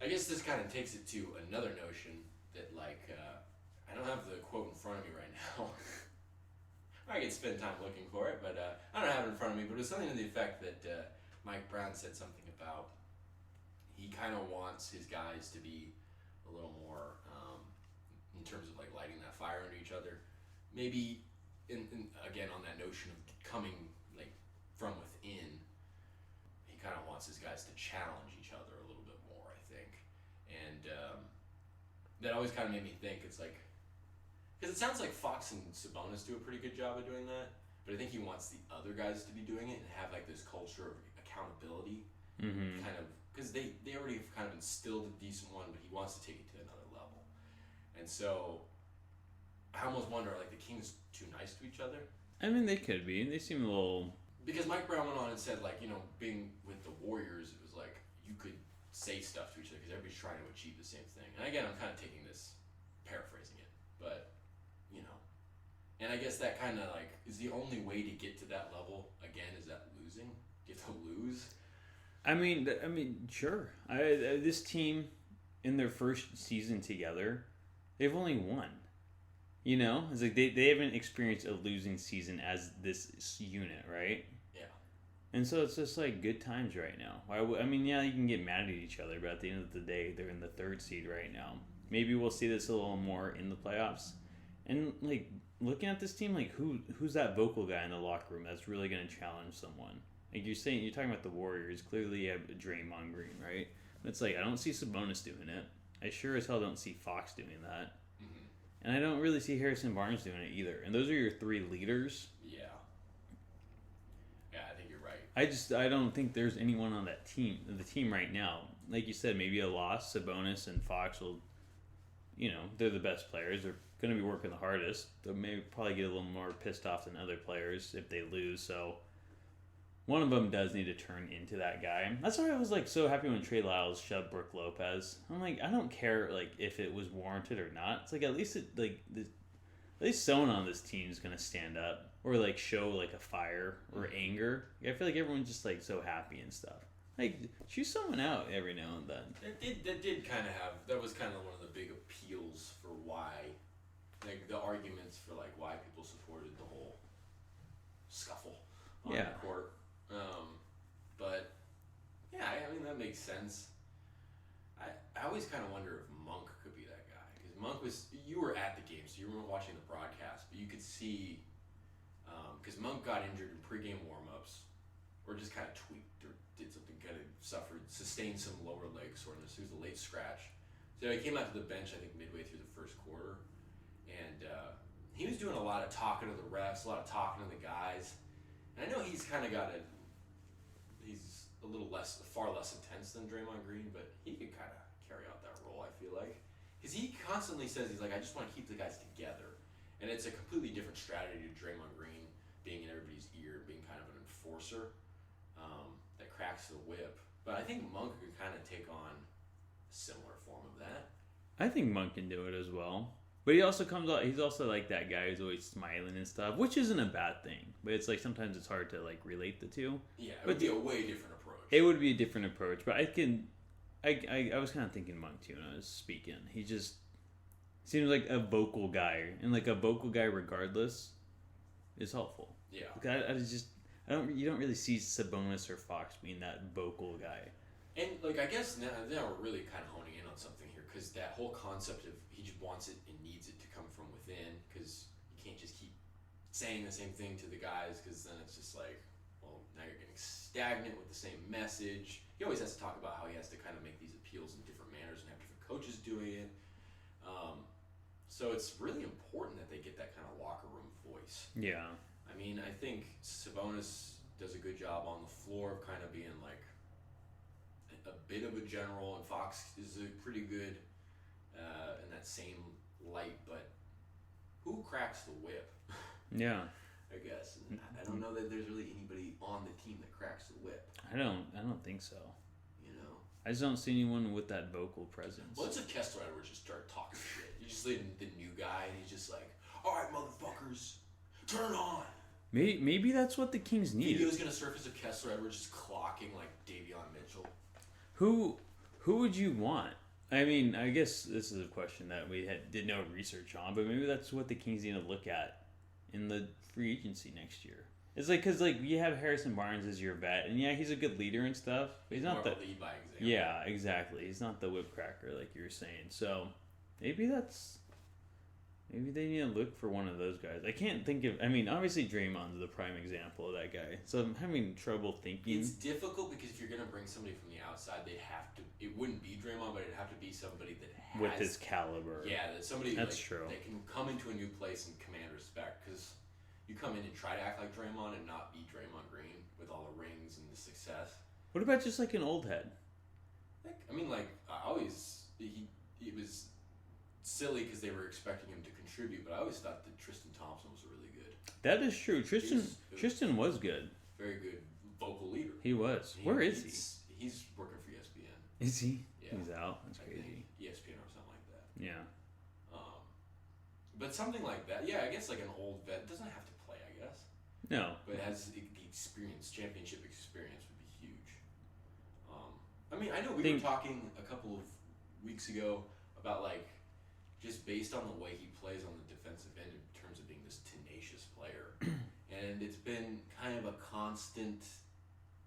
I guess this kind of takes it to another notion that, like, I don't have the quote in front of me right now. I could spend time looking for it, but I don't have it in front of me. But it was something to the effect that Mike Brown said something about he kind of wants his guys to be a little more, in terms of like lighting that fire under each other. Maybe, again, on that notion of coming like from within, he kind of wants his guys to challenge each other a little bit more, I think. And that always kind of made me think, it's like, because it sounds like Fox and Sabonis do a pretty good job of doing that, but I think he wants the other guys to be doing it and have like this culture of accountability, kind of, because they already have kind of instilled a decent one, but he wants to take it to another level. And so I almost wonder, like, the Kings too nice to each other? I mean, they could be. They seem a little... Because Mike Brown went on and said, like, you know, being with the Warriors, it was like you could say stuff to each other because everybody's trying to achieve the same thing. And again, I'm kind of taking this, paraphrasing it, but, you know. And I guess that kind of, like, is the only way to get to that level, again, is that losing? Get to lose? I mean, sure. This team, in their first season together, they've only won. You know? It's like they haven't experienced a losing season as this unit, right? Yeah. And so it's just like good times right now. I mean, yeah, you can get mad at each other, but at the end of the day, they're in the 3rd seed right now. Maybe we'll see this a little more in the playoffs. And like looking at this team, like who's that vocal guy in the locker room that's really going to challenge someone? Like you're talking about the Warriors. Clearly, you have Draymond Green, right? But it's like I don't see Sabonis doing it. I sure as hell don't see Fox doing that. Mm-hmm. And I don't really see Harrison Barnes doing it either. And those are your 3 leaders. Yeah. Yeah, I think you're right. I don't think there's anyone on that team, the team right now. Like you said, maybe a loss. Sabonis and Fox will, you know, they're the best players. They're going to be working the hardest. They'll maybe probably get a little more pissed off than other players if they lose. So one of them does need to turn into that guy. That's why I was like so happy when Trey Lyles shoved Brook Lopez. I'm like, I don't care like if it was warranted or not. It's like at least at least someone on this team is gonna stand up or like show like a fire or anger. I feel like everyone's just like so happy and stuff. Like choose someone out every now and then. That did kind of have, that was kind of one of the big appeals for why, like the arguments for like why people supported the whole scuffle on the court. But yeah, I mean that makes sense. I always kind of wonder if Monk could be that guy, because Monk was, you were at the game, so you weren't watching the broadcast, but you could see, because Monk got injured in pregame warmups, or just kind of tweaked or did something, kind of sustained some lower leg soreness. He was a late scratch, so he came out to the bench I think midway through the first quarter, and he was doing a lot of talking to the refs, a lot of talking to the guys. And I know he's kind of he's a little far less intense than Draymond Green, but he could kind of carry out that role, I feel like. Because he constantly says, he's like, I just want to keep the guys together. And it's a completely different strategy to Draymond Green being in everybody's ear, being kind of an enforcer that cracks the whip. But I think Monk could kind of take on a similar form of that. I think Monk can do it as well. But he also comes out, he's also like that guy who's always smiling and stuff, which isn't a bad thing. But it's like sometimes it's hard to like relate the two. Yeah, it would be a way different approach. It would be a different approach, but I was kind of thinking Monk too when I was speaking. He just seems like a vocal guy, and like a vocal guy regardless is helpful. Yeah. Like you don't really see Sabonis or Fox being that vocal guy. And, like, I guess now we're really kind of honing in on something here, because that whole concept of he just wants it and needs it to come from within, because you can't just keep saying the same thing to the guys, because then it's just like, well, now you're getting stagnant with the same message. He always has to talk about how he has to kind of make these appeals in different manners and have different coaches doing it. So it's really important that they get that kind of locker room voice. Yeah. I mean, I think Sabonis does a good job on the floor of kind of being like a bit of a general, and Fox is a pretty good in that same light, but who cracks the whip? Yeah. I guess. And I don't know that there's really anybody on the team that cracks the whip. I don't think so. You know? I just don't see anyone with that vocal presence. Well, it's if Kessler Edwards just started talking shit. You just leave the new guy, and he's just like, all right, motherfuckers, turn on. Maybe that's what the Kings need. Video's going to surface of Kessler Edwards just clocking like Davion Mitchell. Who Who would you want? I mean, I guess this is a question that we did no research on, but maybe that's what the Kings need to look at in the free agency next year. It's like, because like you have Harrison Barnes as your vet, and yeah, he's a good leader and stuff. But he's not the lead by example. Yeah, exactly. He's not the whip cracker like you were saying. So maybe they need to look for one of those guys. I can't think of. I mean, obviously Draymond's the prime example of that guy. So I'm having trouble thinking. It's difficult because if you're gonna bring somebody from the outside, they'd have to. It wouldn't be Draymond, but it'd have to be somebody that has with his caliber. Yeah, that somebody that's like, true. That can come into a new place and command respect. Because you come in and try to act like Draymond and not be Draymond Green with all the rings and the success. What about just like an old head? It was silly because they were expecting him to contribute, but I always thought that Tristan Thompson was really good. That is true. Tristan was good. Very good vocal leader. He was. Where is he? He's working for ESPN. Is he? Yeah. He's out. That's crazy. ESPN or something like that. Yeah. But something like that. Yeah, I guess like an old vet doesn't have to play. I guess. No. But it has the experience, championship experience would be huge. I know we were talking a couple of weeks ago about like just based on the way he plays on the defensive end in terms of being this tenacious player. And it's been kind of a constant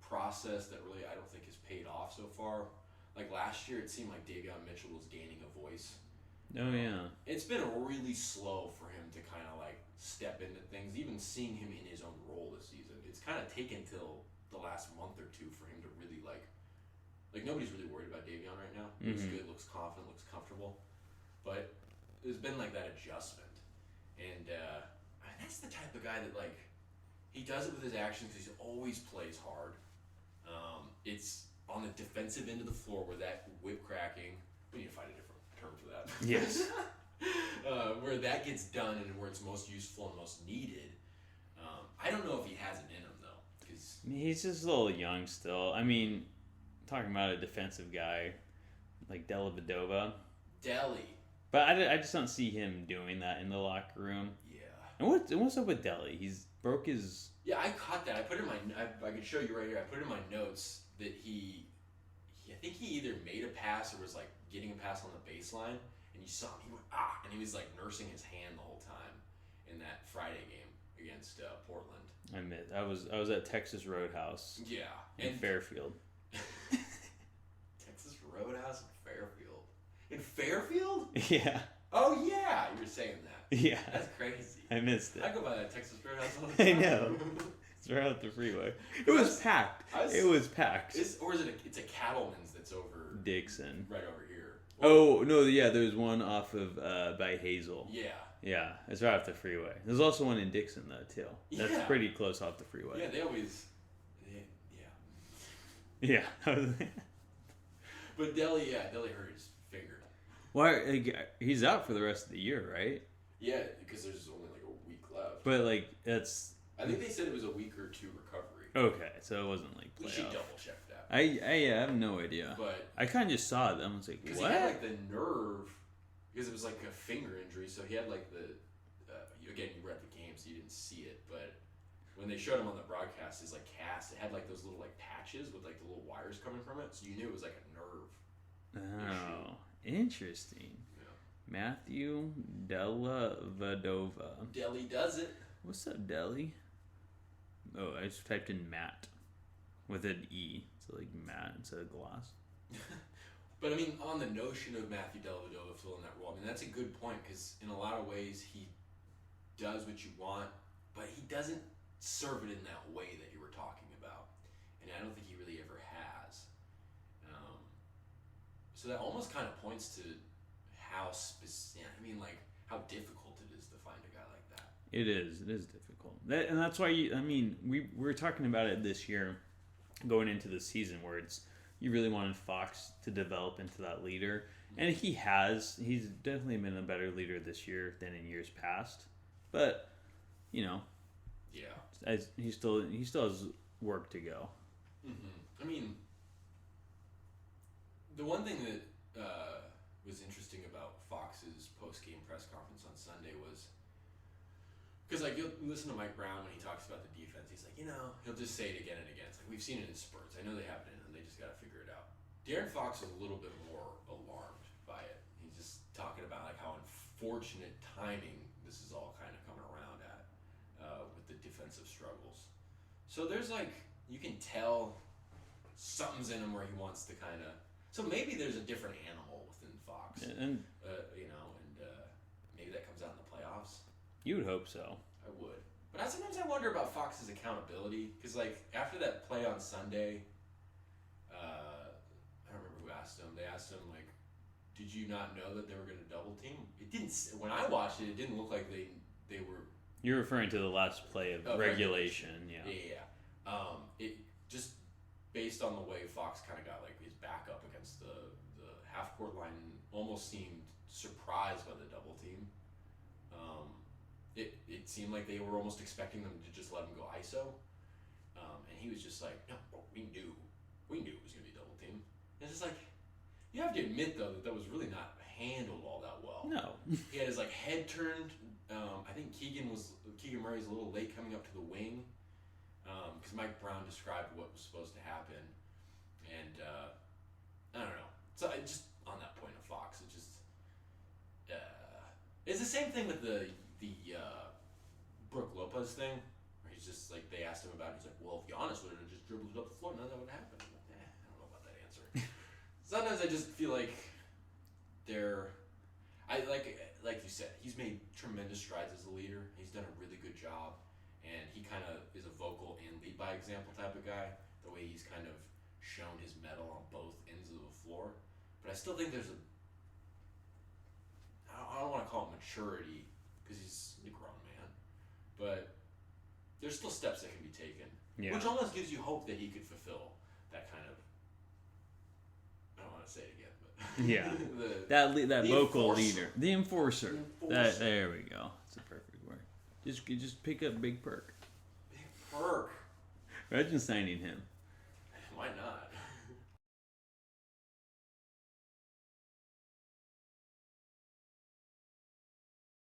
process that really I don't think has paid off so far. Like last year, it seemed like Davion Mitchell was gaining a voice. Oh, yeah. It's been really slow for him to kind of like step into things. Even seeing him in his own role this season, it's kind of taken till the last month or two for him to really like nobody's really worried about Davion right now. Looks good, looks confident, looks comfortable. But there's been like that adjustment. And that's the type of guy that like, he does it with his actions because he always plays hard. It's on the defensive end of the floor where that whip cracking, we need to find a different term for that. Yes. Where that gets done and where it's most useful and most needed. I don't know if he has it in him though. Cause he's just a little young still. I mean, talking about a defensive guy like Dellavedova. Delly. But I just don't see him doing that in the locker room. Yeah. And what's up with Delly? He's broke his... Yeah, I caught that. I put it in I could show you right here. I put in my notes that I think he either made a pass or was like getting a pass on the baseline, and you saw him. He went and he was like nursing his hand the whole time in that Friday game against Portland. I admit, I was at Texas Roadhouse. Yeah, in Fairfield. Texas Roadhouse in Fairfield. In Fairfield? Yeah. Oh yeah, you were saying that. Yeah. That's crazy. I missed it. I go by that Texas Roadhouse all the time. I know. It's right out the freeway. It was packed. It was packed. It's a Cattleman's that's over Dixon. Right over here. Oh no, yeah, there's one off of by Hazel. Yeah. Yeah, it's right off the freeway. There's also one in Dixon though too. That's pretty close off the freeway. Yeah, they always. Yeah. But Delly hurt his finger. Why? He's out for the rest of the year, right? Yeah, because there's only like a week left. But like that's. I think they said it was a week or two recovery. Okay, so it wasn't like playoff. We should double check that. I have no idea. But I kind of just saw them. I was like, what? Because he had like the nerve, because it was like a finger injury. So he had like the. Again, you were at the game, so you didn't see it. But when they showed him on the broadcast, his like cast, it had like those little like patches with like the little wires coming from it, so you knew it was like a nerve. Oh, interesting. Yeah. Matthew Dellavedova. Delly does it. What's up, Delly? Oh, I just typed in Matt with an E, so like Matt instead of gloss. But I mean, on the notion of Matthew Dellavedova filling that role, I mean that's a good point because in a lot of ways he does what you want, but he doesn't serve it in that way that you were talking about, and I don't think he really ever has. So that almost kind of points to how how difficult it is to find a guy like that. It is difficult, and that's why we were talking about it this year, going into the season where you really wanted Fox to develop into that leader, and he has. He's definitely been a better leader this year than in years past, but yeah, he still has work to go. Mm-hmm. I mean, the one thing that was interesting about Fox's post-game press conference on Sunday was because like you'll listen to Mike Brown when he talks about the defense. He's like, he'll just say it again and again. It's like we've seen it in spurts. I know they have it in them. They just got to figure it out. Darren Fox is a little bit more alarmed by it. He's just talking about like how unfortunate timing this is all kind of coming around at with the defensive struggles. So there's like, you can tell something's in him where he wants to kind of. So maybe there's a different animal within Fox, and maybe that comes out in the playoffs. You would hope so. I would, but sometimes I wonder about Fox's accountability because, like, after that play on Sunday, I don't remember who asked him. They asked him like, "Did you not know that they were going to double team?" It didn't. When I watched it, it didn't look like they were. You're referring to the last play of regulation, yeah. Yeah. It just based on the way Fox kind of got like his back up against the half court line, almost seemed surprised by the double team. It seemed like they were almost expecting them to just let him go ISO, and he was just like, "No, we knew it was going to be double team." And it's just like, you have to admit though that was really not handled all that well. No. He had his like head turned. I think Keegan Murray's a little late coming up to the wing, because Mike Brown described what was supposed to happen, and I don't know. So just on that point of Fox, it just it's the same thing with the Brook Lopez thing, where he's just like, they asked him about it, he's like, "Well, if Giannis would have just dribbled it up the floor, none of that would have happened." I'm like, I don't know about that answer. Sometimes I just feel like like you said, he's made tremendous strides as a leader. He's done a really good job, and he kind of is a vocal and lead by example type of guy. The way he's kind of shown his mettle on both ends of the floor, but I still think there's I don't want to call it maturity because he's a grown man, but there's still steps that can be taken, which almost gives you hope that he could fulfill that kind of. I don't want to say it again. Yeah, that vocal leader, the enforcer. There we go. That's a perfect word. Just pick up Big Perk. Big Perk. Imagine signing him.